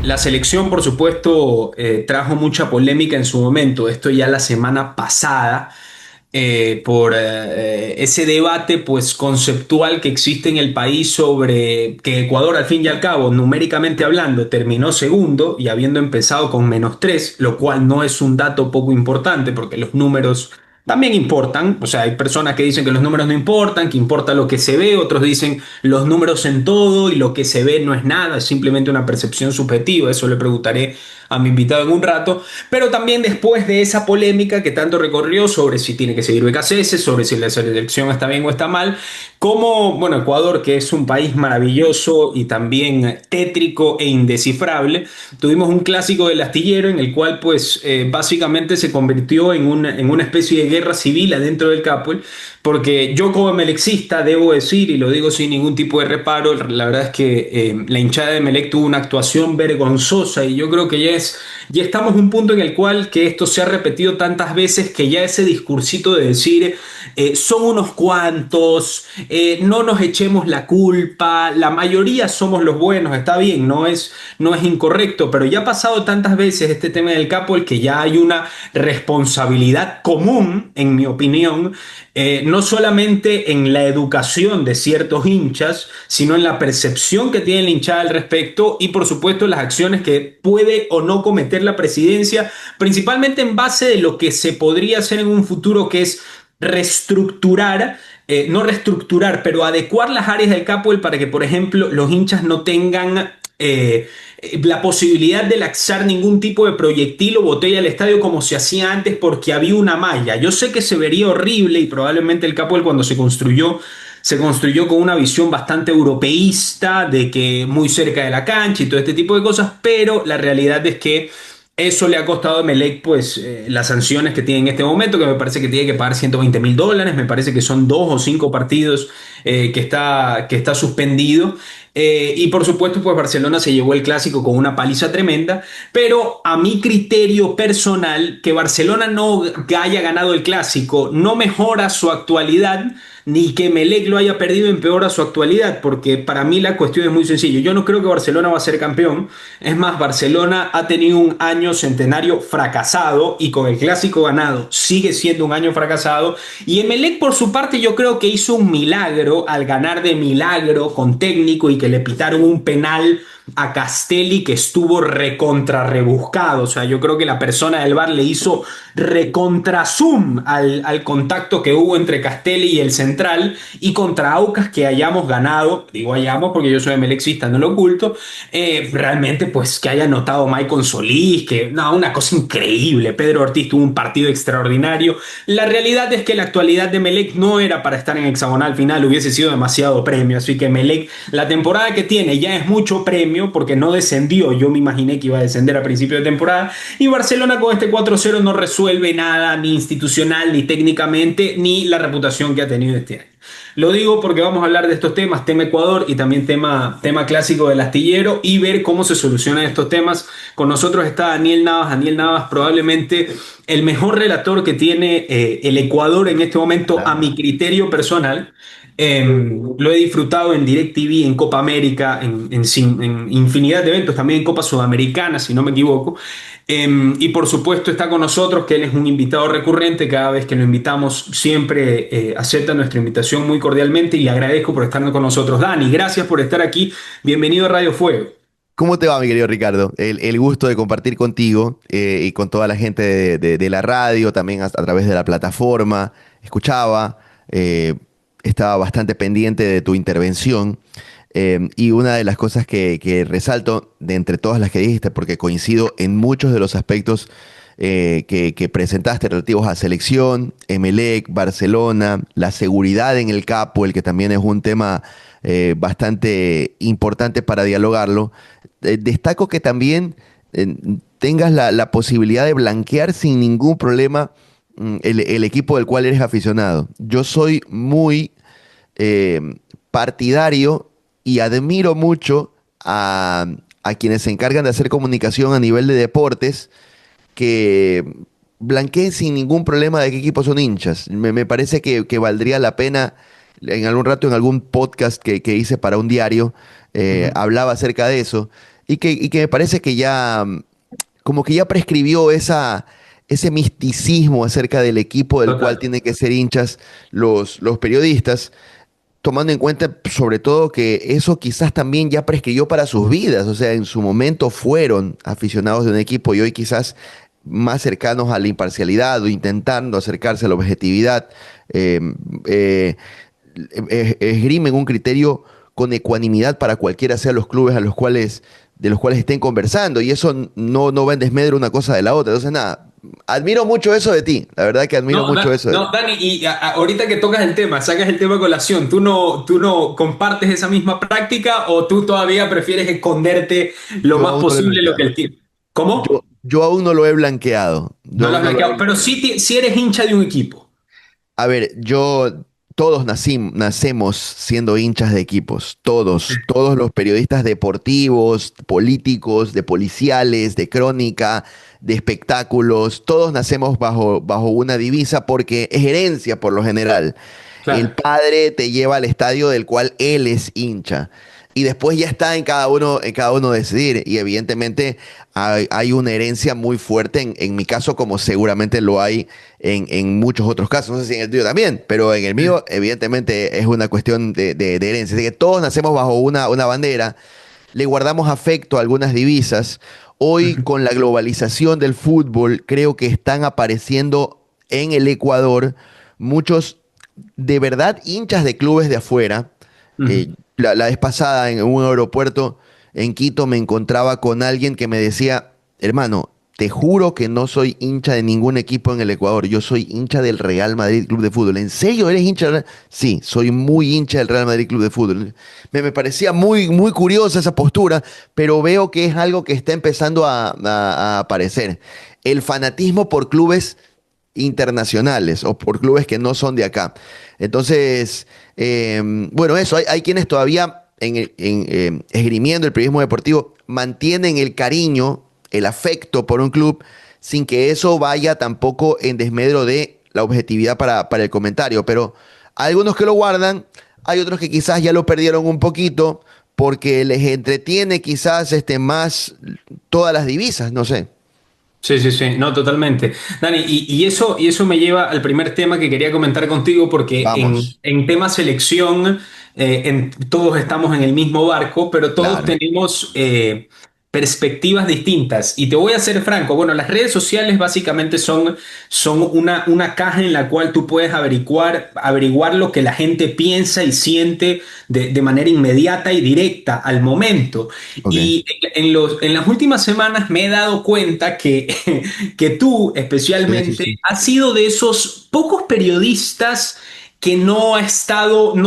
La selección, por supuesto, trajo mucha polémica en su momento. Esto ya la semana pasada, por ese debate, pues, conceptual que existe en el país sobre que Ecuador, al fin y al cabo, numéricamente hablando, terminó segundo y habiendo empezado con -3, lo cual no es un dato poco importante porque los números también importan. O sea, hay personas que dicen que los números no importan, que importa lo que se ve, otros dicen los números en todo y lo que se ve no es nada, es simplemente una percepción subjetiva. Eso le preguntaré a mi invitado en un rato. Pero también después de esa polémica que tanto recorrió sobre si tiene que seguir BKCS, sobre si la selección está bien o está mal, como, bueno, Ecuador, que es un país maravilloso y también tétrico e indescifrable, tuvimos un clásico del astillero en el cual, pues, básicamente se convirtió en una especie de guerra civil adentro del Capuel, porque yo como melexista debo decir, y lo digo sin ningún tipo de reparo, la verdad es que la hinchada de Melec tuvo una actuación vergonzosa y yo creo que ya estamos en un punto en el cual que esto se ha repetido tantas veces que ya ese discursito de decir son unos cuantos, no nos echemos la culpa, la mayoría somos los buenos, está bien, no es incorrecto, pero ya ha pasado tantas veces este tema del capo el que ya hay una responsabilidad común, en mi opinión, no solamente en la educación de ciertos hinchas, sino en la percepción que tiene la hinchada al respecto y por supuesto las acciones que puede o no cometer la presidencia, principalmente en base de lo que se podría hacer en un futuro, que es reestructurar, no reestructurar, pero adecuar las áreas del Capuel para que, por ejemplo, los hinchas no tengan la posibilidad de lanzar ningún tipo de proyectil o botella al estadio como se hacía antes porque había una malla. Yo sé que se vería horrible y probablemente el Capuel cuando se construyó con una visión bastante europeísta, de que muy cerca de la cancha y todo este tipo de cosas, pero la realidad es que eso le ha costado a Melec, pues, las sanciones que tiene en este momento, que me parece que tiene que pagar $120.000, me parece que son 2 o 5 partidos que está suspendido. Y por supuesto, pues Barcelona se llevó el clásico con una paliza tremenda, pero a mi criterio personal, que Barcelona no haya ganado el clásico no mejora su actualidad, ni que Melec lo haya perdido empeora su actualidad, porque para mí la cuestión es muy sencilla. Yo no creo que Barcelona va a ser campeón. Es más, Barcelona ha tenido un año centenario fracasado y con el clásico ganado sigue siendo un año fracasado. Y Emelec, por su parte, yo creo que hizo un milagro al ganar de milagro con técnico y que le pitaron un penal a Castelli que estuvo recontra rebuscado. O sea, yo creo que la persona del VAR le hizo recontra zoom al contacto que hubo entre Castelli y el central, y contra Aucas que hayamos ganado, digo hayamos porque yo soy melexista, no lo oculto, realmente pues que haya anotado Maicon Solís, que no, una cosa increíble. Pedro Ortiz tuvo un partido extraordinario. La realidad es que la actualidad de Melec no era para estar en hexagonal final, hubiese sido demasiado premio, así que Melec, la temporada que tiene ya es mucho premio porque no descendió. Yo me imaginé que iba a descender a principio de temporada, y Barcelona con este 4-0 no resuelve nada, ni institucional, ni técnicamente, ni la reputación que ha tenido este año. Lo digo porque vamos a hablar de estos temas, tema Ecuador y también tema clásico del astillero, y ver cómo se solucionan estos temas. Con nosotros está Daniel Navas. Daniel Navas, probablemente el mejor relator que tiene el Ecuador en este momento, a mi criterio personal. Lo he disfrutado en DirecTV, en Copa América, en infinidad de eventos, también en Copa Sudamericana, si no me equivoco. Y por supuesto está con nosotros, que él es un invitado recurrente. Cada vez que lo invitamos siempre acepta nuestra invitación muy cordialmente y le agradezco por estar con nosotros. Dani, gracias por estar aquí. Bienvenido a Radio Fuego. ¿Cómo te va, mi querido Ricardo? El gusto de compartir contigo y con toda la gente de la radio, también a través de la plataforma. Escuchaba, eh, estaba bastante pendiente de tu intervención y una de las cosas que resalto de entre todas las que dijiste, porque coincido en muchos de los aspectos que presentaste relativos a selección, Emelec, Barcelona, la seguridad en el Capo, el que también es un tema bastante importante para dialogarlo. Destaco que también eh, tengas la posibilidad de blanquear sin ningún problema el equipo del cual eres aficionado. Yo soy muy eh, partidario y admiro mucho a quienes se encargan de hacer comunicación a nivel de deportes, que blanqueen sin ningún problema de qué equipo son hinchas. Me parece que valdría la pena, en algún rato, en algún podcast que hice para un diario, Ujú. hablaba acerca de eso. y que me parece que ya, como que ya prescribió ese misticismo acerca del equipo del cual Total. tienen que ser hinchas los periodistas, tomando en cuenta sobre todo que eso quizás también ya prescribió para sus vidas, o sea, en su momento fueron aficionados de un equipo y hoy quizás más cercanos a la imparcialidad o intentando acercarse a la objetividad, eh, eh, esgrimen un criterio con ecuanimidad para cualquiera sea los clubes de los cuales estén conversando, y eso no va en desmedro una cosa de la otra. Entonces, nada, admiro mucho eso de ti, la verdad que admiro No, mucho eso de ti. no, Dani, y ahorita que tocas el tema, sacas el tema a colación, ¿tú no compartes esa misma práctica o tú todavía prefieres esconderte lo Yo más aún no lo he posible lo que blanqueado. el tiempo? ¿Cómo? Yo aún no lo he blanqueado. Yo No lo has aún no lo he blanqueado, pero blanqueado. sí eres hincha de un equipo. A ver, todos nacemos siendo hinchas de equipos, todos los periodistas deportivos, políticos, de policiales, de crónica, de espectáculos, todos nacemos bajo una divisa porque es herencia por lo general. El Claro. padre te lleva al estadio del cual él es hincha. Y después ya está en cada uno decidir. Y evidentemente hay una herencia muy fuerte en mi caso, como seguramente lo hay en muchos otros casos. No sé si en el tuyo también, pero en el mío, evidentemente, es una cuestión de herencia. Así que todos nacemos bajo una bandera, le guardamos afecto a algunas divisas. Hoy, Ujú, con la globalización del fútbol, creo que están apareciendo en el Ecuador muchos de verdad hinchas de clubes de afuera. ujú. La vez pasada en un aeropuerto en Quito me encontraba con alguien que me decía, hermano, te juro que no soy hincha de ningún equipo en el Ecuador, yo soy hincha del Real Madrid Club de Fútbol. ¿En serio eres hincha del Real? Sí, soy muy hincha del Real Madrid Club de Fútbol. Me parecía muy curiosa esa postura, pero veo que es algo que está empezando a aparecer. El fanatismo por clubes internacionales o por clubes que no son de acá. Entonces, bueno, eso, hay quienes todavía esgrimiendo el periodismo deportivo mantienen el cariño, el afecto por un club sin que eso vaya tampoco en desmedro de la objetividad para el comentario. Pero hay algunos que lo guardan, hay otros que quizás ya lo perdieron un poquito porque les entretiene quizás más todas las divisas, no sé. Sí, sí, sí, no, totalmente. Dani, y eso me lleva al primer tema que quería comentar contigo, porque en, Vamos, en tema selección, todos estamos en el mismo barco, pero todos claro. tenemos perspectivas distintas. Y te voy a ser franco, bueno, las redes sociales básicamente son una caja en la cual tú puedes averiguar lo que la gente piensa y siente de manera inmediata y directa al momento. Ok. Y en las últimas semanas me he dado cuenta que tú Sí, sí, especialmente sí. has sido de esos pocos periodistas que no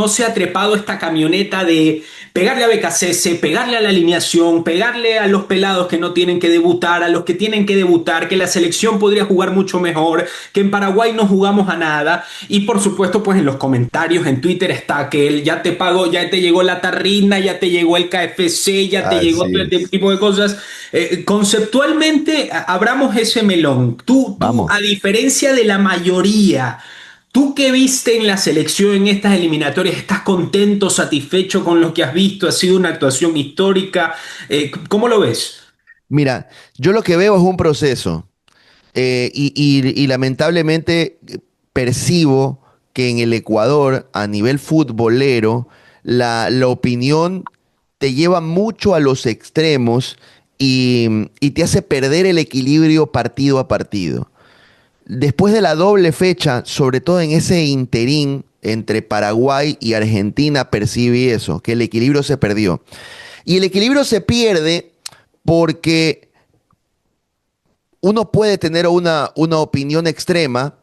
se ha trepado esta camioneta de pegarle a BKCS, pegarle a la alineación, pegarle a los pelados que no tienen que debutar, a los que tienen que debutar, que la selección podría jugar mucho mejor, que en Paraguay no jugamos a nada. Y por supuesto, pues en los comentarios en Twitter está que él ya te pagó, ya te llegó la tarrina, ya te llegó el KFC, ya te llegó Así todo este es. tipo de cosas. Conceptualmente, abramos ese melón. Tú, a Vamos. diferencia de la mayoría, ¿tú qué viste en la selección en estas eliminatorias? ¿Estás contento, satisfecho con lo que has visto? ¿Ha sido una actuación histórica? ¿Cómo lo ves? Mira, yo lo que veo es un proceso y lamentablemente percibo que en el Ecuador, a nivel futbolero, la opinión te lleva mucho a los extremos y te hace perder el equilibrio partido a partido. Después de la doble fecha, sobre todo en ese interín entre Paraguay y Argentina, percibí eso, que el equilibrio se perdió. Y el equilibrio se pierde porque uno puede tener una opinión extrema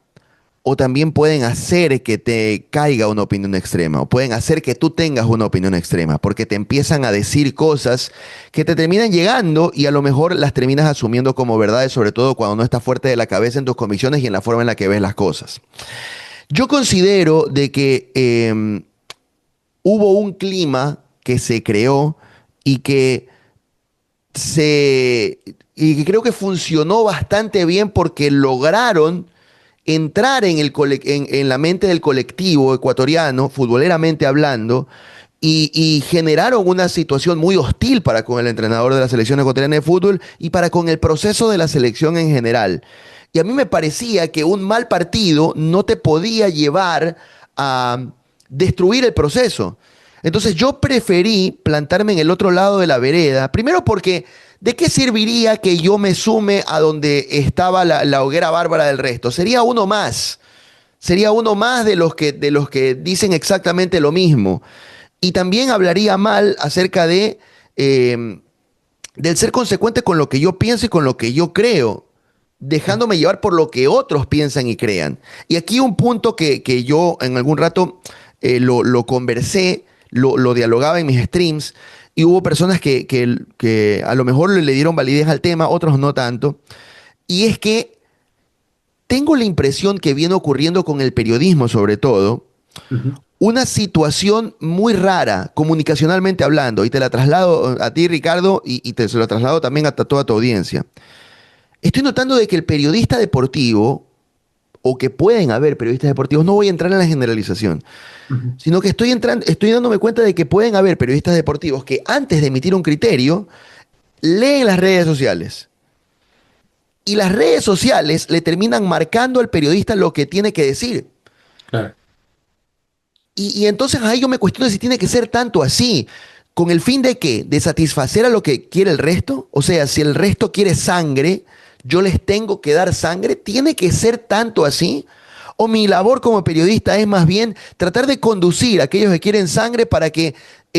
o también pueden hacer que te caiga una opinión extrema o pueden hacer que tú tengas una opinión extrema porque te empiezan a decir cosas que te terminan llegando y a lo mejor las terminas asumiendo como verdades, sobre todo cuando no estás fuerte de la cabeza en tus convicciones y en la forma en la que ves las cosas. Yo considero de que hubo un clima que se creó y que se y que creo que funcionó bastante bien porque lograron entrar en la mente del colectivo ecuatoriano, futboleramente hablando, y generaron una situación muy hostil para con el entrenador de la selección ecuatoriana de fútbol y para con el proceso de la selección en general. Y a mí me parecía que un mal partido no te podía llevar a destruir el proceso. Entonces yo preferí plantarme en el otro lado de la vereda, primero porque ¿de qué serviría que yo me sume a donde estaba la hoguera bárbara del resto? Sería uno más de los que dicen exactamente lo mismo. Y también hablaría mal acerca eh, del ser consecuente con lo que yo pienso y con lo que yo creo, dejándome llevar por lo que otros piensan y crean. Y aquí un punto que yo en algún rato lo conversé, lo dialogaba en mis streams, y hubo personas que a lo mejor le dieron validez al tema, otros no tanto. Y es que tengo la impresión que viene ocurriendo con el periodismo sobre todo, Ujú. una situación muy rara, comunicacionalmente hablando, y te la traslado a ti, Ricardo, y te se lo traslado también a toda tu audiencia. Estoy notando de que el periodista deportivo, o que pueden haber periodistas deportivos, no voy a entrar en la generalización, Ujú. sino que estoy dándome cuenta de que pueden haber periodistas deportivos que antes de emitir un criterio, leen las redes sociales. Y las redes sociales le terminan marcando al periodista lo que tiene que decir. Claro. Y entonces ahí yo me cuestiono si tiene que ser tanto así. ¿Con el fin de qué? ¿De satisfacer a lo que quiere el resto? O sea, si el resto quiere sangre, yo les tengo que dar sangre. ¿Tiene que ser tanto así? ¿O mi labor como periodista es más bien tratar de conducir a aquellos que quieren sangre para que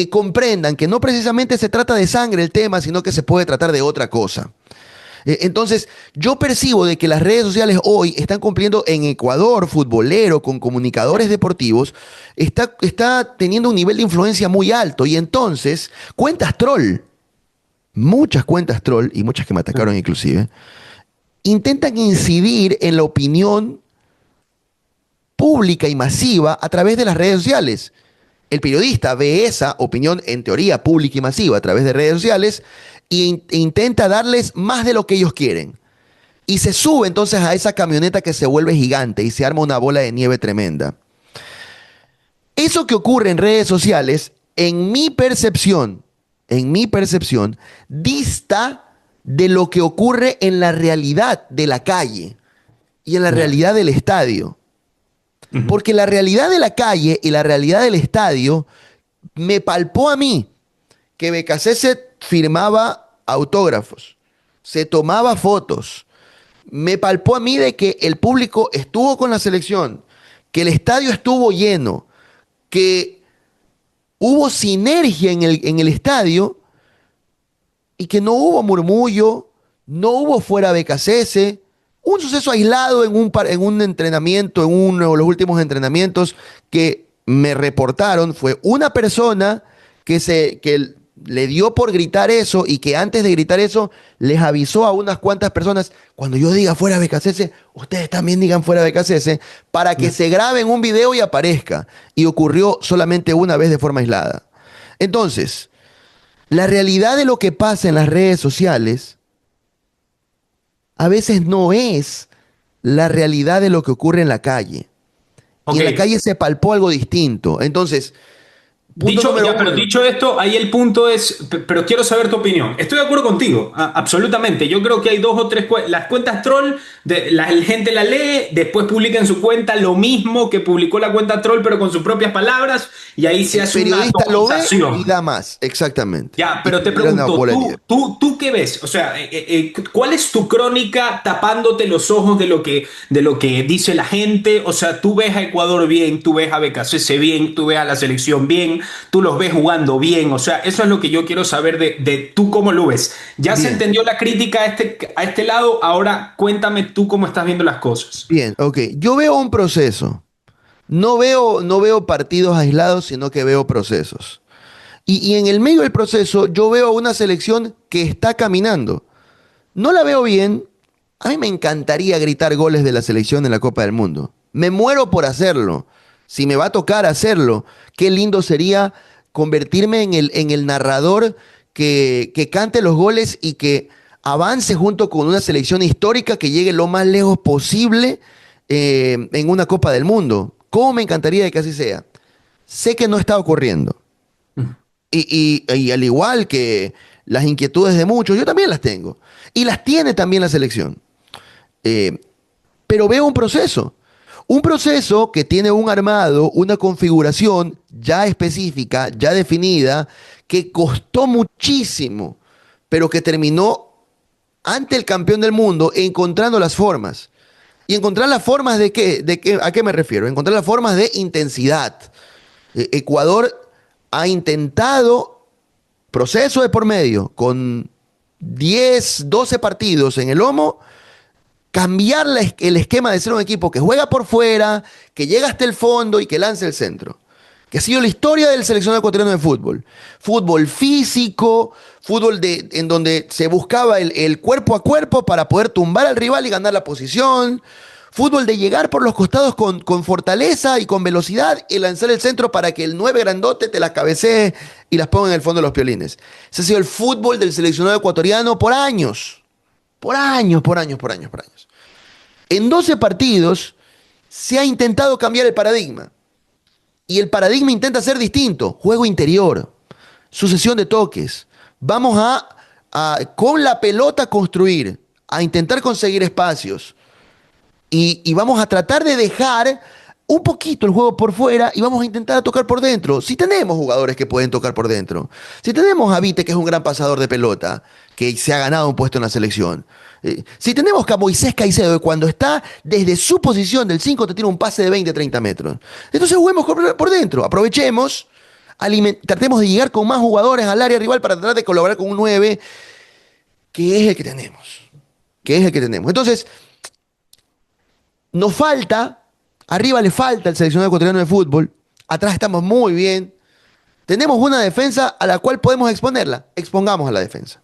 comprendan que no precisamente se trata de sangre el tema, sino que se puede tratar de otra cosa? Entonces, yo percibo de que las redes sociales hoy están cumpliendo en Ecuador, futbolero, con comunicadores deportivos, está teniendo un nivel de influencia muy alto. Y entonces, cuentas troll, muchas cuentas troll, y muchas que me atacaron inclusive, intentan incidir en la opinión pública y masiva a través de las redes sociales. El periodista ve esa opinión, en teoría, pública y masiva a través de redes sociales e intenta darles más de lo que ellos quieren. Y se sube entonces a esa camioneta que se vuelve gigante y se arma una bola de nieve tremenda. Eso que ocurre en redes sociales, en mi percepción, dista de lo que ocurre en la realidad de la calle y en la Ya. realidad del estadio. Ujú. Porque la realidad de la calle y la realidad del estadio me palpó a mí que BKC firmaba autógrafos, se tomaba fotos. Me palpó a mí de que el público estuvo con la selección, que el estadio estuvo lleno, que hubo sinergia en el estadio y que no hubo murmullo, no hubo fuera BKC, un suceso aislado en un entrenamiento, en uno de los últimos entrenamientos que me reportaron, fue una persona que le dio por gritar eso y que antes de gritar eso les avisó a unas cuantas personas, cuando yo diga fuera BKC, ustedes también digan fuera BKC, para que Ya. se grabe en un video y aparezca. Y ocurrió solamente una vez de forma aislada. Entonces, la realidad de lo que pasa en las redes sociales a veces no es la realidad de lo que ocurre en la calle. Y Ok. en la calle se palpó algo distinto. Entonces, punto Dicho, número ya, pero uno. dicho esto, ahí el punto es, pero quiero saber tu opinión. Estoy de acuerdo contigo, absolutamente. Yo creo que hay dos o tres las cuentas troll, la gente la lee, después publica en su cuenta lo mismo que publicó la cuenta troll, pero con sus propias palabras, y ahí se El hace una periodista lo ve y atomización. da más, exactamente. Ya, Y pero te genera una pregunto, bola de nieve. ¿tú qué ves? O sea, ¿cuál es tu crónica tapándote los ojos de lo que dice la gente? O sea, tú ves a Ecuador bien, tú ves a BKCS bien, tú ves a la selección bien, tú los ves jugando bien. O sea, eso es lo que yo quiero saber de tú cómo lo ves. Ya se Bien, entendió la crítica a este lado, ahora cuéntame tú cómo estás viendo las cosas. bien, ok. Yo veo un proceso. No veo partidos aislados, sino que veo procesos. Y en el medio del proceso yo veo una selección que está caminando. No la veo bien. A mí me encantaría gritar goles de la selección en la Copa del Mundo. Me muero por hacerlo. Si me va a tocar hacerlo, qué lindo sería convertirme en el narrador que cante los goles y que avance junto con una selección histórica que llegue lo más lejos posible en una Copa del Mundo. ¿Cómo me encantaría de que así sea? Sé que no está ocurriendo. Y al igual que las inquietudes de muchos, yo también las tengo. Y las tiene también la selección. Eh, pero veo un proceso. Un proceso que tiene un armado, una configuración ya específica, ya definida, que costó muchísimo, pero que terminó ante el campeón del mundo encontrando las formas. ¿Y encontrar las formas de qué? ¿A qué me refiero? Encontrar las formas de intensidad. Ecuador ha intentado, proceso de por medio, con 10, 12 partidos en el lomo, cambiar el esquema de ser un equipo que juega por fuera, que llega hasta el fondo y que lance el centro. Que ha sido la historia del seleccionado ecuatoriano de fútbol. Fútbol físico, en donde se buscaba el cuerpo a cuerpo para poder tumbar al rival y ganar la posición. Fútbol de llegar por los costados con fortaleza y con velocidad y lanzar el centro para que el 9 grandote te las cabecee y las ponga en el fondo de los piolines. Ese ha sido el fútbol del seleccionado ecuatoriano por años. Por años, por años, por años, por años. En 12 partidos se ha intentado cambiar el paradigma. Y el paradigma intenta ser distinto. Juego interior, sucesión de toques. Vamos con la pelota, construir, a intentar conseguir espacios. Y vamos a tratar de dejar un poquito el juego por fuera y vamos a intentar tocar por dentro. Si tenemos jugadores que pueden tocar por dentro. Si tenemos a Vite, que es un gran pasador de pelota, que se ha ganado un puesto en la selección. Si tenemos a Moisés Caicedo, que cuando está desde su posición del 5 te tira un pase de 20, 30 metros. Entonces juguemos por dentro. Aprovechemos, tratemos de llegar con más jugadores al área rival para tratar de colaborar con un 9, que es el que tenemos. Que es el que tenemos. Entonces, nos falta, arriba le falta el seleccionado ecuatoriano de fútbol, atrás estamos muy bien, tenemos una defensa a la cual podemos exponerla, expongamos a la defensa.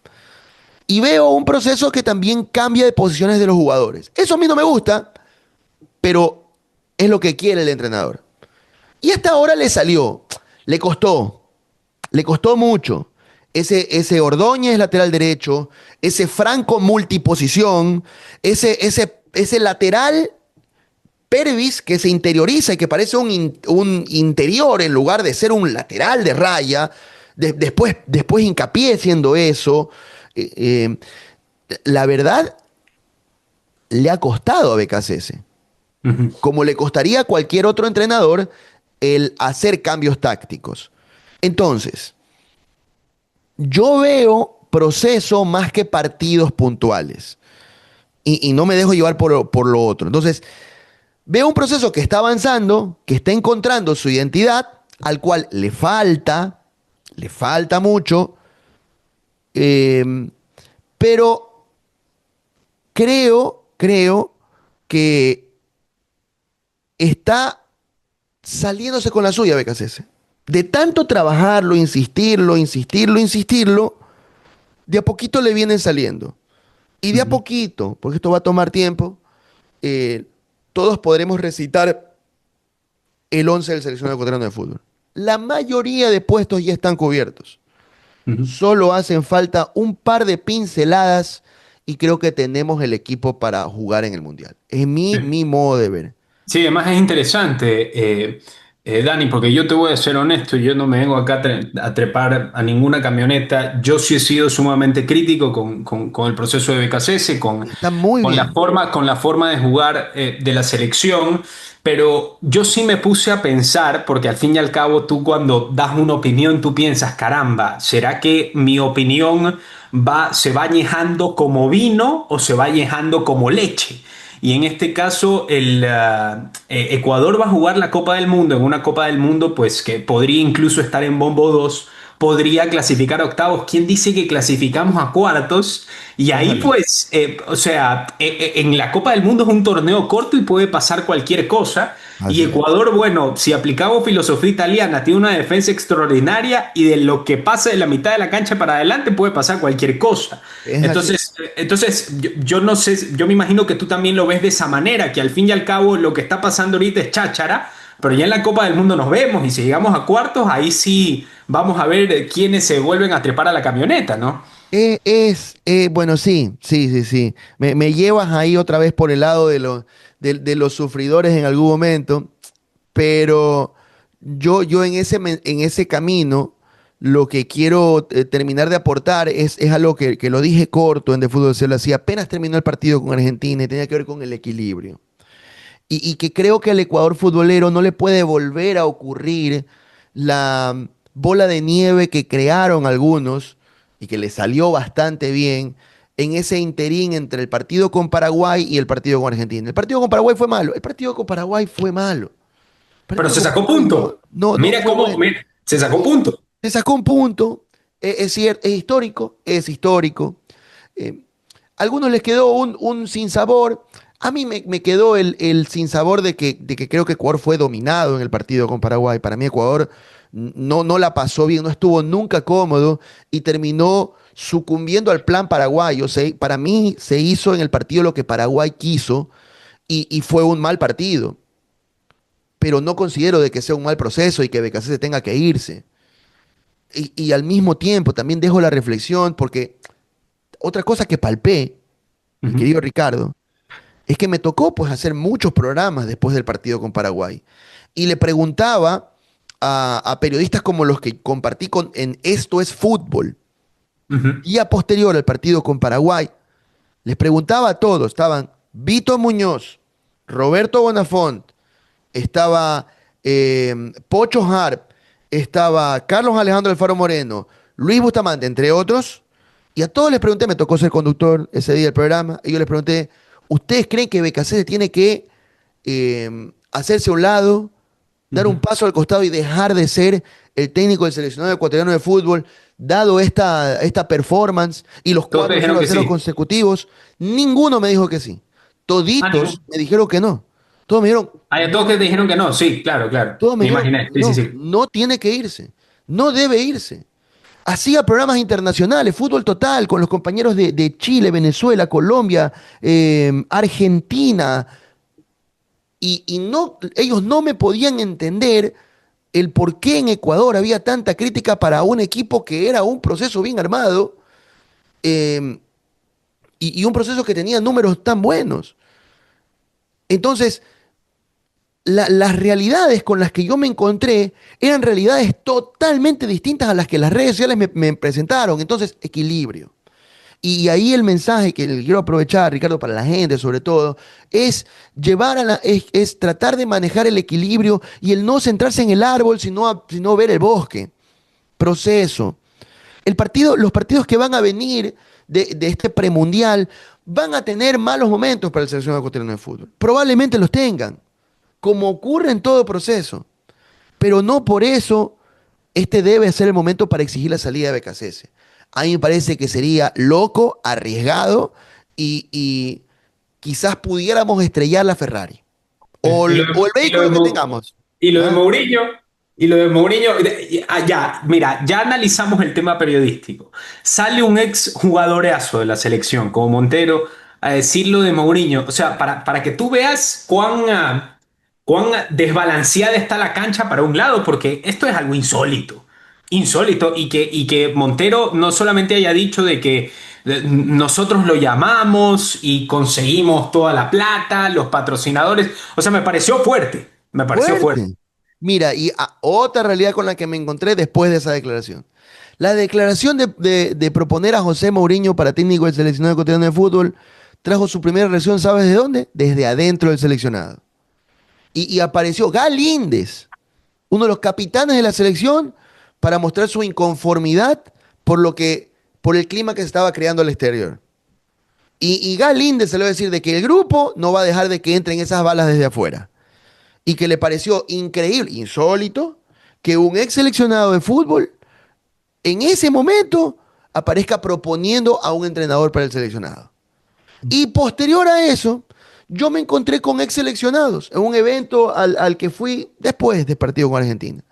Y veo un proceso que también cambia de posiciones de los jugadores. Eso a mí no me gusta, pero es lo que quiere el entrenador. Y hasta ahora le salió, le costó mucho. Ese Ordóñez lateral derecho, ese Franco multiposición, ese lateral Pervis que se interioriza y que parece un interior en lugar de ser un lateral de raya. Después hincapié siendo eso. Eh, la verdad, le ha costado a BKCS, Ujú. como le costaría a cualquier otro entrenador el hacer cambios tácticos. Entonces, yo veo proceso más que partidos puntuales y no me dejo llevar por lo otro. Entonces, veo un proceso que está avanzando, que está encontrando su identidad, al cual le falta mucho, eh, pero creo que está saliéndose con la suya, BKCS. De tanto trabajarlo, insistirlo, de a poquito le vienen saliendo. Y de a Ujú. poquito, porque esto va a tomar tiempo, eh, todos podremos recitar el 11 del seleccionado ecuatoriano de fútbol. La mayoría de puestos ya están cubiertos. Ujú. Solo hacen falta un par de pinceladas y creo que tenemos el equipo para jugar en el Mundial. Es Sí. mi modo de ver. Sí, además es interesante, Dani, porque yo te voy a ser honesto, yo no me vengo acá a trepar a ninguna camioneta. Yo sí he sido sumamente crítico con el proceso de BKCS, Está muy bien. con la forma de jugar de la selección, pero yo sí me puse a pensar, porque al fin y al cabo tú cuando das una opinión, tú piensas, caramba, ¿será que mi opinión se va añejando como vino o se va añejando como leche? Y en este caso, Ecuador va a jugar la Copa del Mundo, en una Copa del Mundo, pues que podría incluso estar en bombo 2, podría clasificar a octavos. ¿Quién dice que clasificamos a cuartos? Y ahí, Ojalá. pues, o sea, en la Copa del Mundo es un torneo corto y puede pasar cualquier cosa. Y Así es. Ecuador, bueno, si aplicamos filosofía italiana, tiene una defensa extraordinaria y de lo que pasa de la mitad de la cancha para adelante puede pasar cualquier cosa. Es así. Entonces yo no sé, yo me imagino que tú también lo ves de esa manera, que al fin y al cabo lo que está pasando ahorita es cháchara, pero ya en la Copa del Mundo nos vemos y si llegamos a cuartos, ahí sí vamos a ver quiénes se vuelven a trepar a la camioneta, ¿no? Bueno, sí. Me llevas ahí otra vez por el lado de los sufridores en algún momento, pero yo en ese camino lo que quiero terminar de aportar es algo que lo dije corto en De Fútbol Se lo hacía. Apenas terminó el partido con Argentina y tenía que ver con el equilibrio. Y que creo que al Ecuador futbolero no le puede volver a ocurrir la bola de nieve que crearon algunos y que le salió bastante bien en ese interín entre el partido con Paraguay y el partido con Argentina. El partido con Paraguay fue malo. El partido con Paraguay fue malo. El Pero partido se con sacó Paraguay no, punto. no Mira fue cómo, bueno. mira, se sacó punto. Se sacó un punto. Es cierto, es histórico, es histórico. Eh, a algunos les quedó un sinsabor. A mí me quedó el sinsabor de que creo que Ecuador fue dominado en el partido con Paraguay. Para mí Ecuador no la pasó bien, no estuvo nunca cómodo y terminó sucumbiendo al plan paraguayo. Para mí se hizo en el partido lo que Paraguay quiso y fue un mal partido. Pero no considero de que sea un mal proceso y que BKC tenga que irse. Y al mismo tiempo también dejo la reflexión porque otra cosa que palpé, mi Ujú, querido Ricardo, es que me tocó pues hacer muchos programas después del partido con Paraguay. Y le preguntaba a periodistas como los que compartí en Esto es Fútbol, ujú. día posterior al partido con Paraguay, les preguntaba a todos, estaban Vito Muñoz, Roberto Bonafont, estaba Pocho Harp, estaba Carlos Alejandro Alfaro Moreno, Luis Bustamante, entre otros, y a todos les pregunté, me tocó ser conductor ese día del programa, y yo les pregunté, ¿ustedes creen que BKC tiene que hacerse a un lado, dar un Ujú. paso al costado y dejar de ser el técnico del seleccionado ecuatoriano de fútbol, dado esta performance y los Todos te cuatro dijeron 0 a que 0 sí. consecutivos? Ninguno me dijo que sí. Ah, Toditos ningún. me dijeron que no. Todos me dijeron, Ah, ya todos no, te dijeron que no. Sí, claro, claro. todos me Me dijeron, imaginé. Sí, sí, no, sí. no tiene que irse, no debe irse. Hacía programas internacionales, fútbol total, con los compañeros de Chile, Venezuela, Colombia, Argentina, y no, ellos no me podían entender el por qué en Ecuador había tanta crítica para un equipo que era un proceso bien armado eh, y un proceso que tenía números tan buenos. Entonces, las realidades con las que yo me encontré eran realidades totalmente distintas a las que las redes sociales me presentaron. Entonces, equilibrio. Y ahí el mensaje que le quiero aprovechar, Ricardo, para la gente sobre todo, es es tratar de manejar el equilibrio y el no centrarse en el árbol, sino ver el bosque. Proceso. Los partidos que van a venir de este premundial van a tener malos momentos para el seleccionado ecuatoriano de fútbol. Probablemente los tengan, como ocurre en todo proceso. Pero no por eso este debe ser el momento para exigir la salida de BKCS. A mí me parece que sería loco, arriesgado y quizás pudiéramos estrellar la Ferrari o Y lo, o el y lo de, vehículo que tengamos. y lo de ¿Ah? Mourinho, y lo de Mourinho, ya, mira, ya analizamos el tema periodístico. Sale un ex jugadorazo de la selección, como Montero, a decir lo de Mourinho. O sea, para que tú veas cuán desbalanceada está la cancha para un lado, porque esto es algo insólito. Insólito, y que Montero no solamente haya dicho de que nosotros lo llamamos y conseguimos toda la plata, los patrocinadores. O sea, me pareció fuerte. Me pareció fuerte. Fuerte. Mira, otra realidad con la que me encontré después de esa declaración. La declaración de proponer a José Mourinho para técnico del seleccionado ecuatoriano de fútbol trajo su primera reacción, ¿sabes de dónde? Desde adentro del seleccionado. Y apareció Galíndez, uno de los capitanes de la selección, para mostrar su inconformidad por el clima que se estaba creando al exterior. Y Galíndez se le va a decir de que el grupo no va a dejar de que entren esas balas desde afuera. Y que le pareció increíble, insólito, que un ex seleccionado de fútbol en ese momento aparezca proponiendo a un entrenador para el seleccionado. Y posterior a eso, yo me encontré con ex seleccionados en un evento al que fui después del partido con Argentina.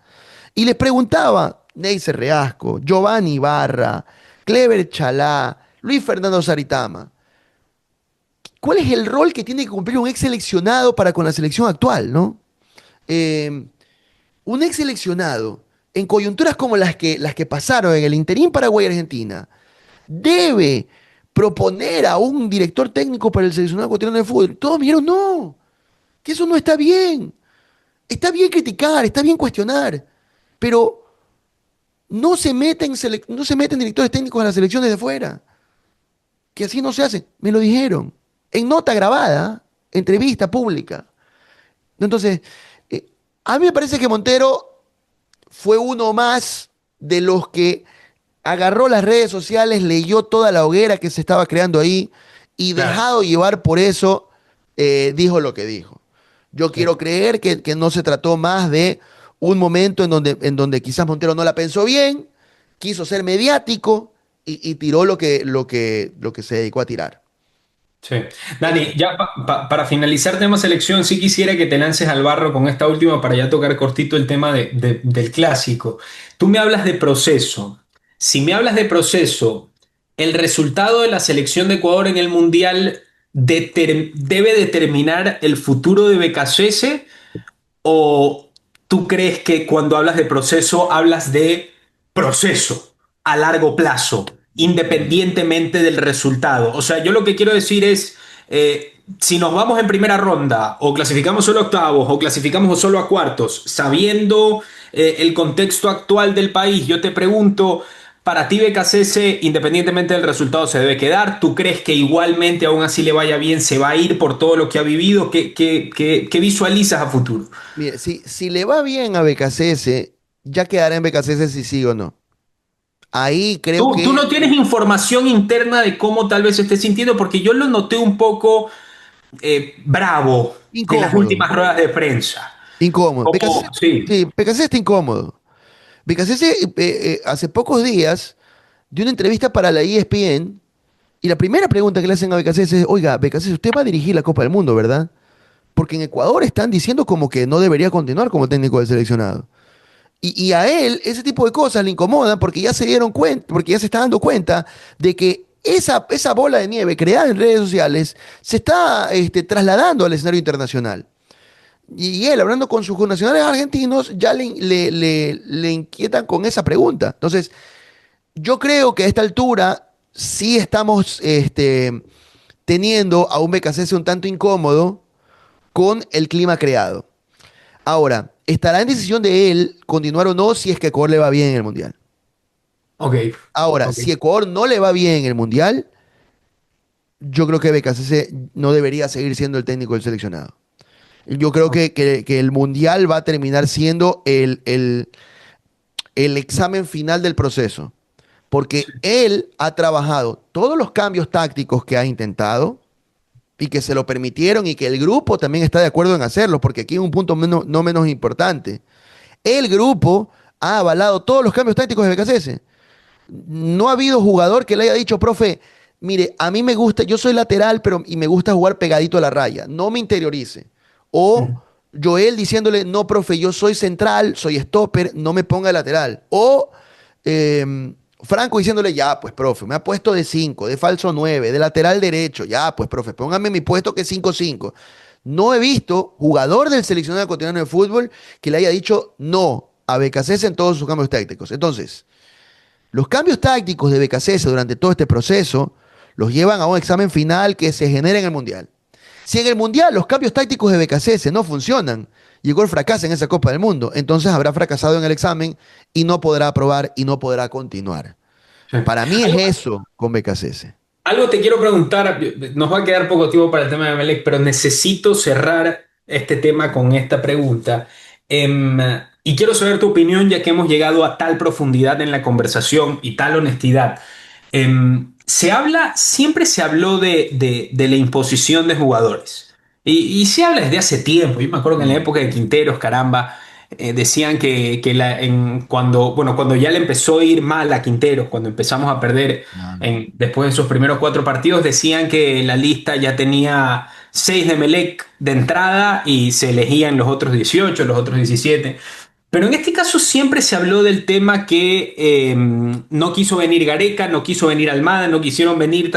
Y les preguntaba, Neisser Reasco, Giovanni Ibarra, Clever Chalá, Luis Fernando Saritama, ¿cuál es el rol que tiene que cumplir un ex seleccionado para con la selección actual, ¿no? Eh, un ex seleccionado, en coyunturas como las que pasaron en el interín Paraguay-Argentina, debe proponer a un director técnico para el seleccionado ecuatoriano de fútbol. Todos me dijeron, no, que eso no está bien. Está bien criticar, está bien cuestionar, pero no se meten directores técnicos a las selecciones de fuera, que así no se hace. Me lo dijeron. En nota grabada, entrevista pública. Entonces, eh, a mí me parece que Montero fue uno más de los que agarró las redes sociales, leyó toda la hoguera que se estaba creando ahí y Claro, dejado llevar por eso, dijo lo que dijo. Yo sí. quiero creer que no se trató más de un momento en donde quizás Montero no la pensó bien, quiso ser mediático y tiró lo que se dedicó a tirar. Sí. Eso. Dani, ya para finalizar tema selección, sí quisiera que te lances al barro con esta última para ya tocar cortito el tema del clásico. Tú me hablas de proceso. Si me hablas de proceso, el resultado de la selección de Ecuador en el Mundial debe determinar el futuro de BKCS. ¿O tú crees que cuando hablas de proceso, hablas de proceso a largo plazo, independientemente del resultado? O sea, yo lo que quiero decir es, si nos vamos en primera ronda, o clasificamos solo a octavos, o clasificamos solo a cuartos, sabiendo el contexto actual del país, yo te pregunto, para ti, BKCS, independientemente del resultado, se debe quedar. ¿Tú crees que igualmente, aún así le vaya bien, se va a ir por todo lo que ha vivido? ¿Qué visualizas a futuro? Mire, si le va bien a BKCS, ya quedará en BKCS si sí o no. Ahí creo Tú que no tienes información interna de cómo tal vez se esté sintiendo, porque yo lo noté un poco bravo en las incómodo, últimas ruedas de prensa. incómodo. BKCS, Como, sí. sí, BKCS está incómodo. BKCS hace pocos días dio una entrevista para la ESPN y la primera pregunta que le hacen a BKCS es, oiga, BKCS, usted va a dirigir la Copa del Mundo, ¿verdad? Porque en Ecuador están diciendo como que no debería continuar como técnico del seleccionado. Y a él ese tipo de cosas le incomodan porque ya se dieron cuenta, porque ya se está dando cuenta de que esa bola de nieve creada en redes sociales se está trasladando al escenario internacional. Y él, hablando con sus connacionales argentinos, ya le inquietan con esa pregunta. Entonces, yo creo que a esta altura sí estamos teniendo a un BKCS un tanto incómodo con el clima creado. Ahora, estará en decisión de él continuar o no si es que Ecuador le va bien en el Mundial. Ok, Ahora, ok. si Ecuador no le va bien en el Mundial, yo creo que BKCS no debería seguir siendo el técnico del seleccionado. Yo creo que el Mundial va a terminar siendo el examen final del proceso, porque él ha trabajado todos los cambios tácticos que ha intentado y que se lo permitieron y que el grupo también está de acuerdo en hacerlo, porque aquí hay un punto no menos importante. El grupo ha avalado todos los cambios tácticos de BKCS. No ha habido jugador que le haya dicho, profe, mire, a mí me gusta, yo soy lateral, pero y me gusta jugar pegadito a la raya, no me interiorice. O Joel diciéndole, no, profe, yo soy central, soy stopper, no me ponga de lateral. O Franco diciéndole, ya, pues, profe, me ha puesto de 5, de falso 9, de lateral derecho, ya, pues, profe, póngame mi puesto que es 5-5. No he visto jugador del seleccionado ecuatoriano de fútbol que le haya dicho no a BKCS en todos sus cambios tácticos. Entonces, los cambios tácticos de BKCS durante todo este proceso los llevan a un examen final que se genera en el Mundial. Si en el Mundial los cambios tácticos de BKCS no funcionan y Igor fracasa en esa Copa del Mundo, entonces habrá fracasado en el examen y no podrá aprobar y no podrá continuar. Sí. Para mí es eso con BKCS. Algo te quiero preguntar, nos va a quedar poco tiempo para el tema de Melec, pero necesito cerrar este tema con esta pregunta. Em, y quiero saber tu opinión, ya que hemos llegado a tal profundidad en la conversación y tal honestidad. Siempre se habló de la imposición de jugadores. Y se habla desde hace tiempo. Yo me acuerdo que en la Mm, época de Quinteros, caramba, decían cuando ya le empezó a ir mal a Quinteros, cuando empezamos a perder claro. después de esos primeros cuatro partidos, decían que la lista ya tenía seis de Melec de entrada y se elegían los otros 18, los otros 17. Pero en este caso siempre se habló del tema que no quiso venir Gareca, no quiso venir Almada, no quisieron venir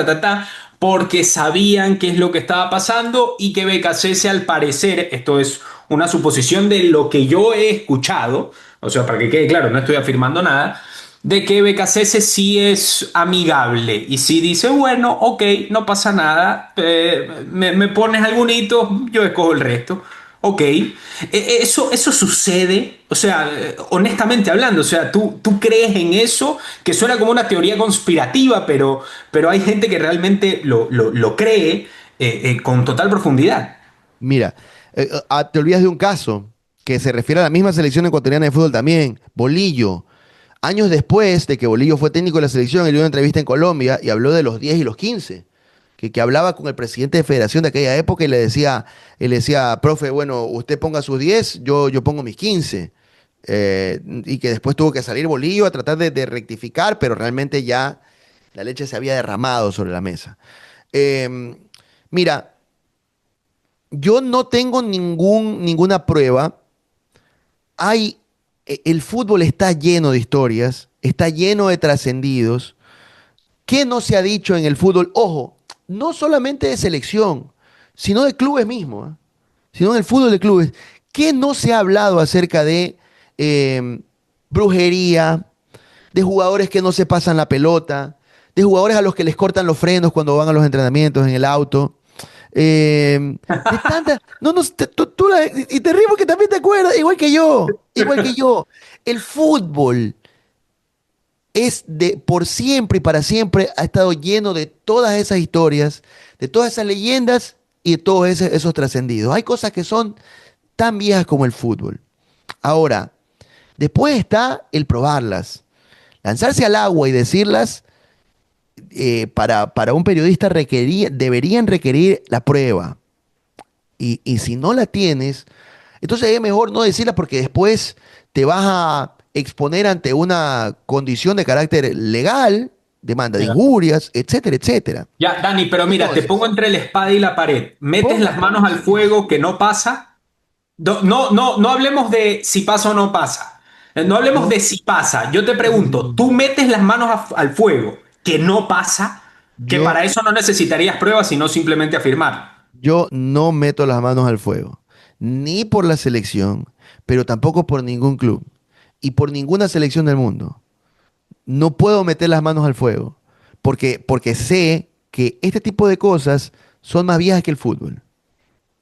porque sabían qué es lo que estaba pasando y que BKCS al parecer, esto es una suposición de lo que yo he escuchado, o sea, para que quede claro, no estoy afirmando nada, de que BKCS sí es amigable y sí dice, bueno, ok, no pasa nada, me pones algún hito, yo escojo el resto. Ok, eso sucede, o sea, honestamente hablando, o sea, tú crees en eso, que suena como una teoría conspirativa, pero hay gente que realmente lo cree con total profundidad. Mira, te olvidas de un caso que se refiere a la misma selección ecuatoriana de fútbol también, Bolillo. Años después de que Bolillo fue técnico de la selección, él dio una entrevista en Colombia y habló de los 10 y los 15. Que hablaba con el presidente de federación de aquella época y le decía, profe, bueno, usted ponga sus 10, yo pongo mis 15. Y que después tuvo que salir Bolillo a tratar de rectificar, pero realmente ya la leche se había derramado sobre la mesa. Eh, Mira, yo no tengo ninguna prueba. El fútbol está lleno de historias, está lleno de trascendidos. ¿Qué no se ha dicho en el fútbol? Ojo, no solamente de selección, sino de clubes mismos, ¿eh? Sino en el fútbol de clubes. ¿Qué no se ha hablado acerca de eh, brujería, de jugadores que no se pasan la pelota, de jugadores a los que les cortan los frenos cuando van a los entrenamientos en el auto? De tanta. No, no, y te río porque también te acuerdas, igual que yo, igual que yo. El fútbol es por siempre y para siempre ha estado lleno de todas esas historias, de todas esas leyendas y de todos esos trascendidos. Hay cosas que son tan viejas como el fútbol. Ahora, después está el probarlas. Lanzarse al agua y decirlas, para un periodista deberían requerir la prueba. Y si no la tienes, entonces es mejor no decirla porque después te vas a exponer ante una condición de carácter legal, demanda de injurias, etcétera, etcétera. Ya, Dani, pero mira, te pongo Entonces, entre la espada y la pared. Metes las póngame. manos al fuego que no pasa. No, no, no, no hablemos de si pasa o no pasa. No hablemos Yo, de si pasa. Yo te pregunto, mm, ¿tú metes las manos al fuego que no pasa? Que yo, para eso no necesitarías pruebas, sino simplemente afirmar. yo no meto las manos al fuego, ni por la selección, pero tampoco por ningún club y por ninguna selección del mundo. No puedo meter las manos al fuego porque sé que este tipo de cosas son más viejas que el fútbol.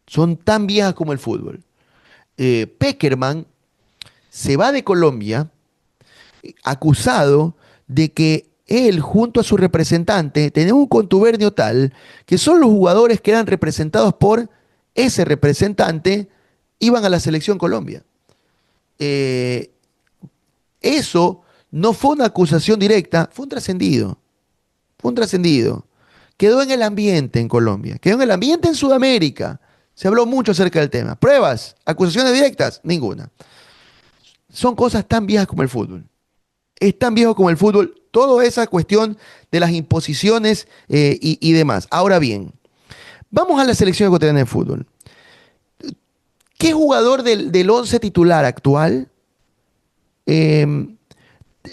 Son tan viejas como el fútbol. Peckerman se va de Colombia acusado de que él, junto a su representante, tenía un contubernio tal que solo los jugadores que eran representados por ese representante iban a la selección Colombia. Eh, Eso no fue una acusación directa, fue un trascendido. Fue un trascendido. Quedó en el ambiente en Colombia, quedó en el ambiente en Sudamérica. Se habló mucho acerca del tema. ¿Pruebas? ¿Acusaciones directas? Ninguna. Son cosas tan viejas como el fútbol. Es tan viejo como el fútbol, toda esa cuestión de las imposiciones y demás. Ahora bien, vamos a la selección ecuatoriana de fútbol. ¿Qué jugador del once titular actual eh,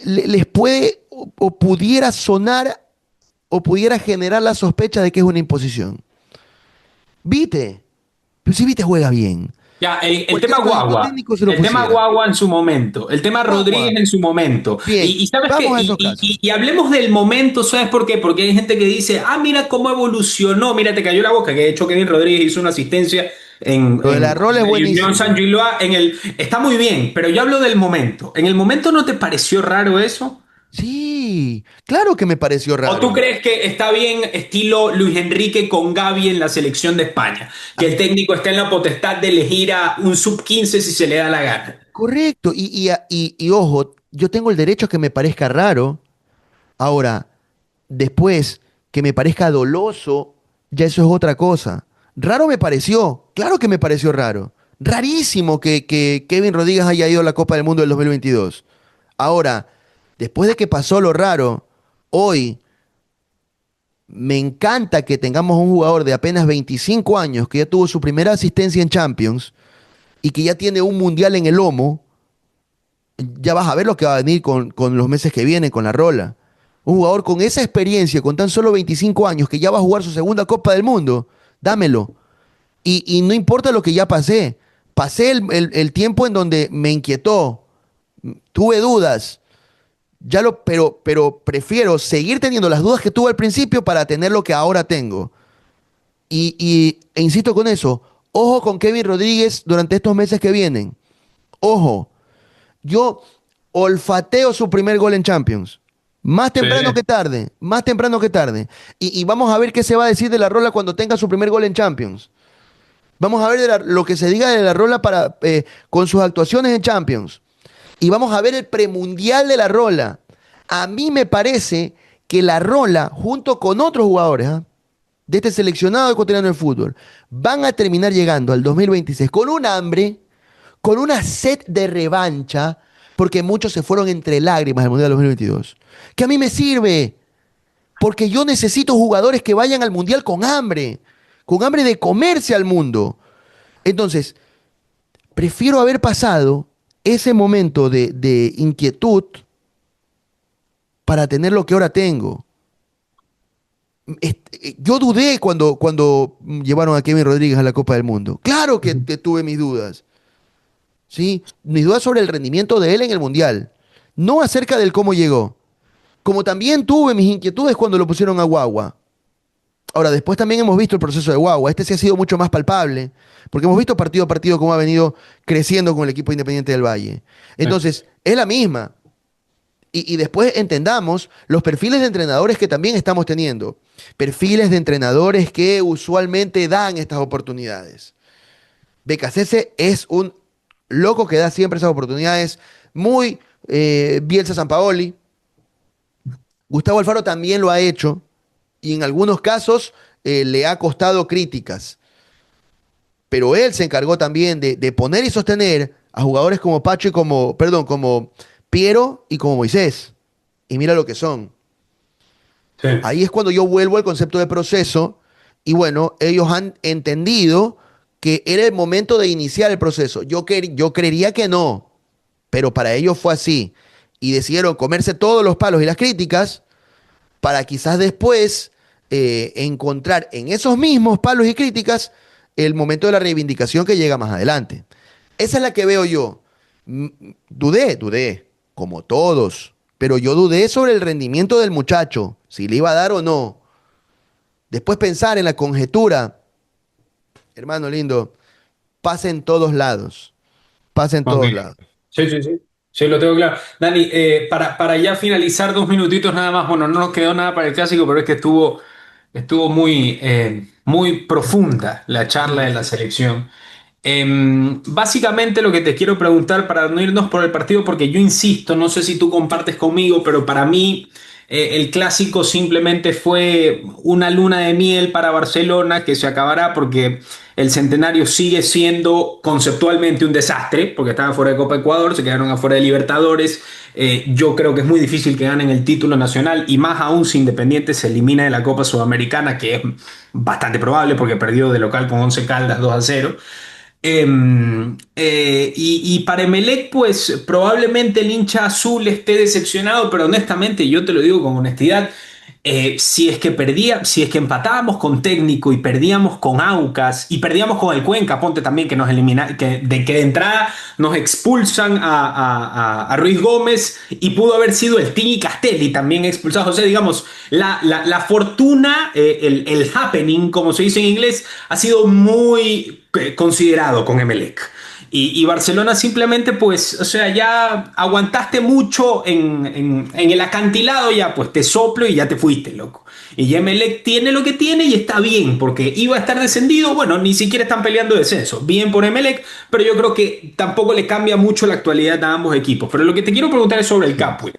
les puede o pudiera sonar o pudiera generar la sospecha de que es una imposición? Vite, pero si Vite juega bien. Ya, el Cualquier tema otro director Guagua. técnico se lo El tema pusiera. Guagua en su momento, el tema Guagua. Rodríguez en su momento. Bien, Y sabes qué, vamos a esos casos. y hablemos del momento, ¿sabes por qué? Porque hay gente que dice, ah, mira cómo evolucionó, mira, te cayó la boca, que de hecho Kevin Rodríguez hizo una asistencia Lo de la con rol es el Unión San buenísimo. Gilois está muy bien, pero yo hablo del momento. ¿En el momento no te pareció raro eso? Sí, claro que me pareció ¿O tú raro. crees que está bien estilo Luis Enrique con Gavi en la selección de España? Que el técnico está en la potestad de elegir a un sub 15 si se le da la gana. Correcto, y ojo, yo tengo el derecho a que me parezca raro. Ahora, después, que me parezca doloso, ya eso es otra cosa. Raro me pareció, claro que me pareció raro. Rarísimo que Kevin Rodríguez haya ido a la Copa del Mundo del 2022. Ahora, después de que pasó lo raro, hoy me encanta que tengamos un jugador de apenas 25 años que ya tuvo su primera asistencia en Champions y que ya tiene un mundial en el lomo. Ya vas a ver lo que va a venir con los meses que vienen, con la Rola. Un jugador con esa experiencia, con tan solo 25 años, que ya va a jugar su segunda Copa del Mundo, dámelo. Y no importa lo que ya pasé. Pasé el tiempo en donde me inquietó, tuve dudas, pero prefiero seguir teniendo las dudas que tuve al principio para tener lo que ahora tengo. E insisto con eso, Ojo con Kevin Rodríguez durante estos meses que vienen. Ojo, yo olfateo su primer gol en Champions. Más Sí. temprano que tarde, más temprano que tarde. Y vamos a ver qué se va a decir de la Rola cuando tenga su primer gol en Champions. Vamos a ver lo que se diga de la Rola con sus actuaciones en Champions. Y vamos a ver el premundial de la Rola. A mí me parece que la Rola, junto con otros jugadores, ¿ah?, de este seleccionado ecuatoriano de fútbol, van a terminar llegando al 2026 con un hambre, con una sed de revancha, porque muchos se fueron entre lágrimas del Mundial 2022. Que a mí me sirve, porque yo necesito jugadores que vayan al Mundial con hambre de comerse al mundo. Entonces, prefiero haber pasado ese momento de inquietud para tener lo que ahora tengo. Yo dudé cuando llevaron a Kevin Rodríguez a la Copa del Mundo. Claro que tuve mis dudas, ¿sí? Mis dudas sobre el rendimiento de él en el Mundial. No acerca del cómo llegó. Como también tuve mis inquietudes cuando lo pusieron a Guagua. Ahora, después también hemos visto el proceso de Guagua. Este sí ha sido mucho más palpable, porque hemos visto partido a partido cómo ha venido creciendo con el equipo Independiente del Valle. Entonces, es la misma. Y después entendamos los perfiles de entrenadores que también estamos teniendo. Perfiles de entrenadores que usualmente dan estas oportunidades. Becasese es un loco que da siempre esas oportunidades. Muy Bielsa Sampaoli. Gustavo Alfaro también lo ha hecho y en algunos casos le ha costado críticas. Pero él se encargó también de poner y sostener a jugadores como Pacho y como Piero y como Moisés. Y mira lo que son. Sí. Ahí es cuando yo vuelvo al concepto de proceso y bueno, ellos han entendido que era el momento de iniciar el proceso. Yo creería que no, pero para ellos fue así. Y decidieron comerse todos los palos y las críticas para quizás después encontrar en esos mismos palos y críticas el momento de la reivindicación que llega más adelante. Esa es la que veo yo. Dudé, como todos, pero yo dudé sobre el rendimiento del muchacho, si le iba a dar o no. Después pensar en la conjetura, hermano lindo, pasa en todos lados, pasa en Ok. todos lados. Sí, sí, sí. Sí, lo tengo claro. Dani, para ya finalizar 2 minutitos nada más, bueno, no nos quedó nada para el clásico, pero es que estuvo muy profunda la charla de Mm. la selección. Básicamente lo que te quiero preguntar para no irnos por el partido, porque yo insisto, no sé si tú compartes conmigo, pero para mí el clásico simplemente fue una luna de miel para Barcelona que se acabará porque el centenario sigue siendo conceptualmente un desastre, porque estaban fuera de Copa Ecuador, se quedaron afuera de Libertadores. Yo creo que es muy difícil que ganen el título nacional y más aún si Independiente se elimina de la Copa Sudamericana, que es bastante probable porque perdió de local con Once Caldas 2-0. Y para Emelec, pues probablemente el hincha azul esté decepcionado, pero honestamente, yo te lo digo con honestidad, si es que empatábamos con Técnico y perdíamos con Aucas y perdíamos con el Cuenca, ponte también que nos elimina, que de entrada nos expulsan a Ruiz Gómez y pudo haber sido el Tini Castelli también expulsado. O sea, digamos, la fortuna, el happening, como se dice en inglés, ha sido muy considerado con Emelec. Y Barcelona simplemente, pues, o sea, ya aguantaste mucho en el acantilado, ya, pues te soplo y ya te fuiste, loco. Y Emelec tiene lo que tiene y está bien, porque iba a estar descendido, bueno, ni siquiera están peleando descenso. Bien por Emelec, pero yo creo que tampoco le cambia mucho la actualidad a ambos equipos. Pero lo que te quiero preguntar es sobre el Capuel.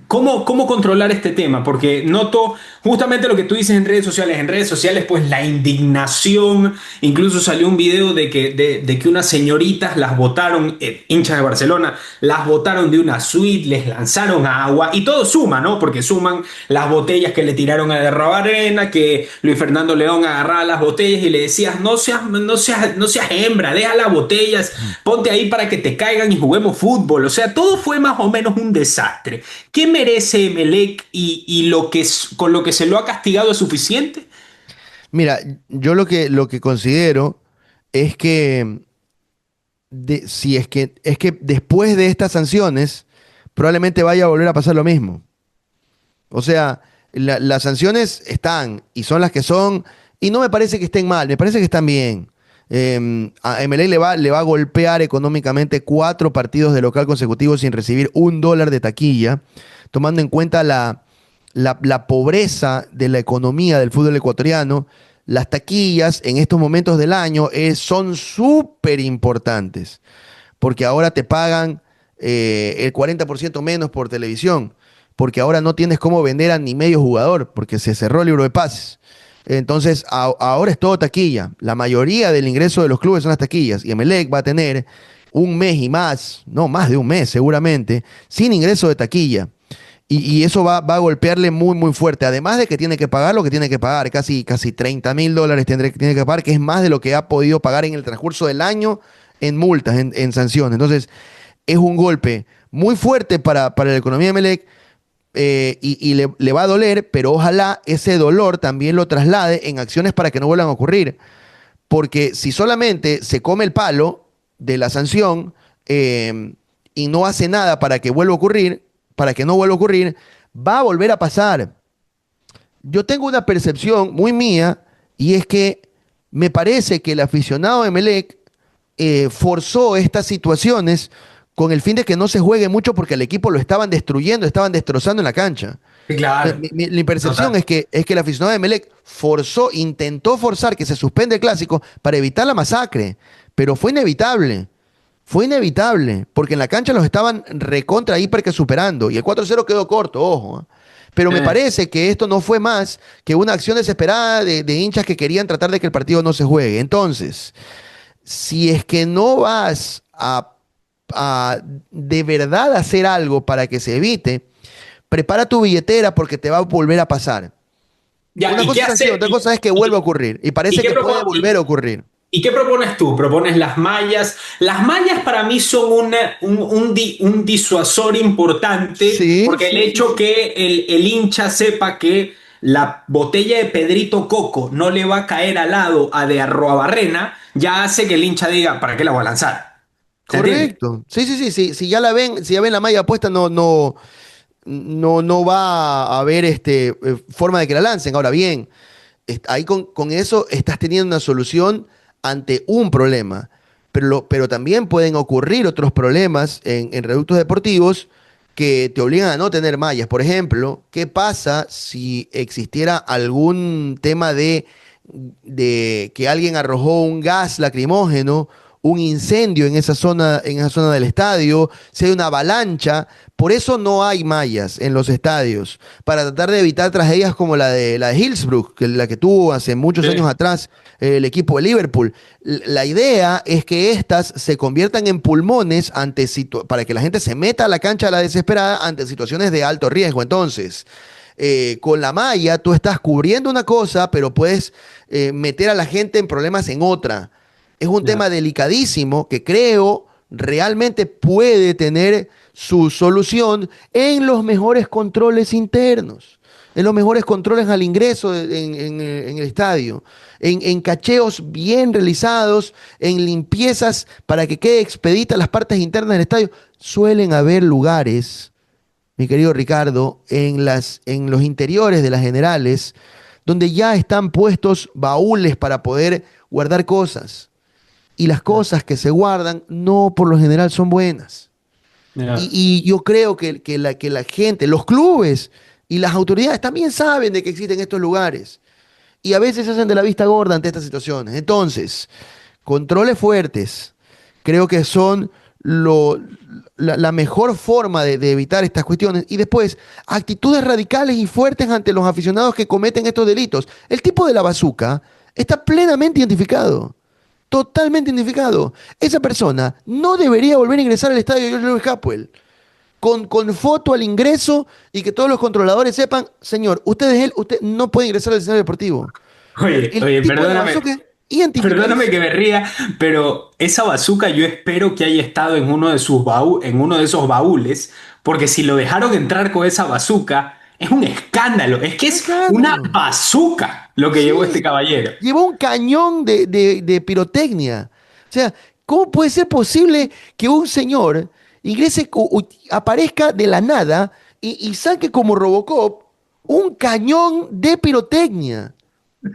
¿Cómo controlar este tema? Porque noto justamente lo que tú dices en redes sociales. En redes sociales, pues la indignación. Incluso salió un video de que unas señoritas las botaron, hinchas de Barcelona, las botaron de una suite, les lanzaron agua y todo suma, ¿no? Porque suman las botellas que le tiraron a derrobar arena, que Luis Fernando León agarraba las botellas y le decías, no seas hembra, deja las botellas, ponte ahí para que te caigan y juguemos fútbol. O sea, todo fue más o menos un desastre. ¿Qué merece Emelec y con lo que se lo ha castigado es suficiente? Mira, yo lo que considero es que si es que después de estas sanciones probablemente vaya a volver a pasar lo mismo. O sea, las sanciones están y son las que son Y no me parece que estén mal, me parece que están bien. A Emelec le va a golpear económicamente 4 partidos de local consecutivos sin recibir $1 de taquilla, tomando en cuenta la pobreza de la economía del fútbol ecuatoriano. Las taquillas en estos momentos del año son súper importantes, porque ahora te pagan el 40% menos por televisión, porque ahora no tienes cómo vender a ni medio jugador, porque se cerró el libro de pases. Entonces, ahora es todo taquilla. La mayoría del ingreso de los clubes son las taquillas. Y Emelec va a tener un mes y más, no, más de un mes seguramente, sin ingreso de taquilla. Y eso va a golpearle muy, muy fuerte. Además de que tiene que pagar lo que tiene que pagar, casi $30.000 tiene que pagar, que es más de lo que ha podido pagar en el transcurso del año en multas, en sanciones. Entonces, es un golpe muy fuerte para la economía de Emelec, y le va a doler, pero ojalá ese dolor también lo traslade en acciones para que no vuelvan a ocurrir. Porque si solamente se come el palo de la sanción, y no hace nada para que vuelva a ocurrir, para que no vuelva a ocurrir, va a volver a pasar. Yo tengo una percepción muy mía, y es que me parece que el aficionado de Emelec forzó estas situaciones con el fin de que no se juegue mucho porque el equipo lo estaban destruyendo, estaban destrozando en la cancha. Sí, claro, Mi percepción total. es que el aficionado de Emelec intentó forzar que se suspenda el clásico para evitar la masacre, pero fue inevitable. Fue inevitable, porque en la cancha los estaban recontra hiper que superando, y el 4-0 quedó corto, ojo. Pero me Eh, parece que esto no fue más que una acción desesperada de hinchas que querían tratar de que el partido no se juegue. Entonces, si es que no vas a de verdad hacer algo para que se evite, prepara tu billetera porque te va a volver a pasar. ya, Una ¿y qué cosa es así, hacer? otra cosa es que vuelva a ocurrir. Y ¿Y parece qué que puede volver a ocurrir. ¿Y qué propones tú? ¿Propones las mallas? Las mallas para mí son un disuasor importante Sí, porque el sí, sí, hecho sí. que el hincha sepa que la botella de Pedrito Coco no le va a caer al lado a de Arroabarrena ya hace que el hincha diga, ¿para qué la voy a lanzar? ¿Se entiende? Correcto. Sí, sí, sí, sí. Si ya ven la malla puesta, no va a haber forma de que la lancen. Ahora bien, ahí con eso estás teniendo una solución ante un problema. Pero también pueden ocurrir otros problemas en reductos deportivos que te obligan a no tener mallas. Por ejemplo, ¿qué pasa si existiera algún tema de que alguien arrojó un gas lacrimógeno, un incendio en esa zona del estadio, si hay una avalancha? Por eso no hay mallas en los estadios, para tratar de evitar tragedias como la de Hillsborough, la que tuvo hace muchos años Sí. atrás el equipo de Liverpool. La idea es que estas se conviertan en pulmones para que la gente se meta a la cancha a la desesperada ante situaciones de alto riesgo. Entonces, con la malla tú estás cubriendo una cosa, pero puedes meter a la gente en problemas en otra. Es un Ya. tema delicadísimo que creo realmente puede tener su solución en los mejores controles internos, en los mejores controles al ingreso en el estadio, en cacheos bien realizados, en limpiezas para que quede expedita las partes internas del estadio. Suelen haber lugares, mi querido Ricardo, en los interiores de las generales, donde ya están puestos baúles para poder guardar cosas. Y las cosas que se guardan no por lo general son buenas. Y, Ya. y yo creo que la gente, los clubes y las autoridades también saben de que existen estos lugares. Y a veces se hacen de la vista gorda ante estas situaciones. Entonces, controles fuertes creo que son la mejor forma de evitar estas cuestiones. Y después, actitudes radicales y fuertes ante los aficionados que cometen estos delitos. El tipo de la bazuca está plenamente identificado. Totalmente identificado. Esa persona no debería volver a ingresar al estadio de George Lewis Capwell. Con foto al ingreso y que todos los controladores sepan, señor, usted no puede ingresar al escenario deportivo. Oye, El oye, tipo de la perdóname. bazooka es Perdóname que identificadísimo. me ría, pero esa bazuca yo espero que haya estado en uno de esos baúles, porque si lo dejaron entrar con esa bazuca, es un escándalo. Es que Un es una escándalo. bazuca lo que llevó este Sí, caballero. llevó un cañón de pirotecnia. O sea, ¿cómo puede ser posible que un señor ingrese, aparezca de la nada y saque como Robocop un cañón de pirotecnia?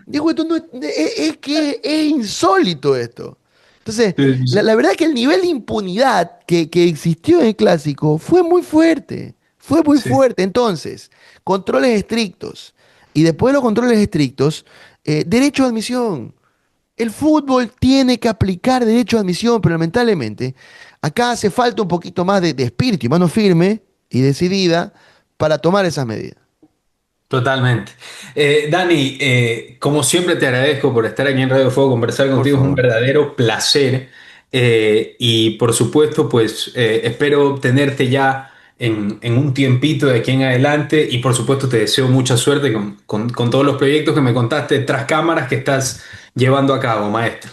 Digo, esto no es que es insólito esto. Entonces, Sí, sí, la sí. verdad es que el nivel de impunidad que existió en el clásico fue muy fuerte. Fue muy Sí. fuerte. Entonces, controles estrictos. Y después de los controles estrictos, derecho a admisión. El fútbol tiene que aplicar derecho a admisión, pero lamentablemente acá hace falta un poquito más de espíritu y mano firme y decidida para tomar esas medidas. Totalmente. Dani, como siempre te agradezco por estar aquí en Radio Fuego, conversar Por contigo es un favor. verdadero placer. Y por supuesto, pues espero tenerte ya en un tiempito de aquí en adelante y por supuesto te deseo mucha suerte con todos los proyectos que me contaste tras cámaras que estás llevando a cabo, maestro.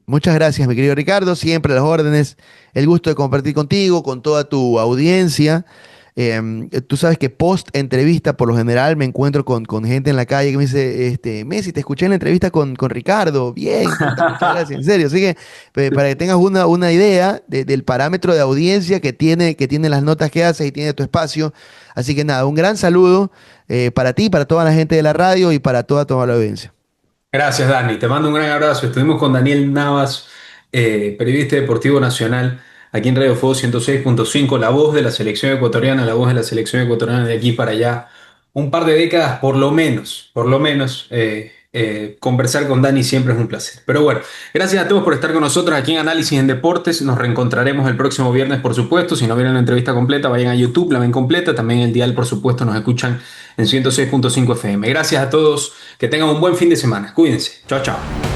Muchas gracias, mi querido Ricardo. Siempre a las órdenes. El gusto de compartir contigo, con toda tu audiencia. Tú sabes que post entrevista, por lo general, me encuentro con gente en la calle que me dice, Messi, te escuché en la entrevista con Ricardo. Bien, puta, muchas gracias, en serio. Así que para que tengas una idea del parámetro de audiencia que tiene las notas que haces y tiene tu espacio. Así que nada, un gran saludo para ti, para toda la gente de la radio y para toda la audiencia. Gracias, Dani. Te mando un gran abrazo. Estuvimos con Daniel Navas, periodista deportivo nacional, aquí en Radio Fuego 106.5, la voz de la selección ecuatoriana, la voz de la selección ecuatoriana de aquí para allá. Un par de décadas, por lo menos, conversar con Dani siempre es un placer. Pero bueno, gracias a todos por estar con nosotros aquí en Análisis en Deportes. Nos reencontraremos el próximo viernes, por supuesto. Si no vieron la entrevista completa, vayan a YouTube, la ven completa. También el dial, por supuesto, nos escuchan en 106.5 FM. Gracias a todos. Que tengan un buen fin de semana. Cuídense. Chao, chao.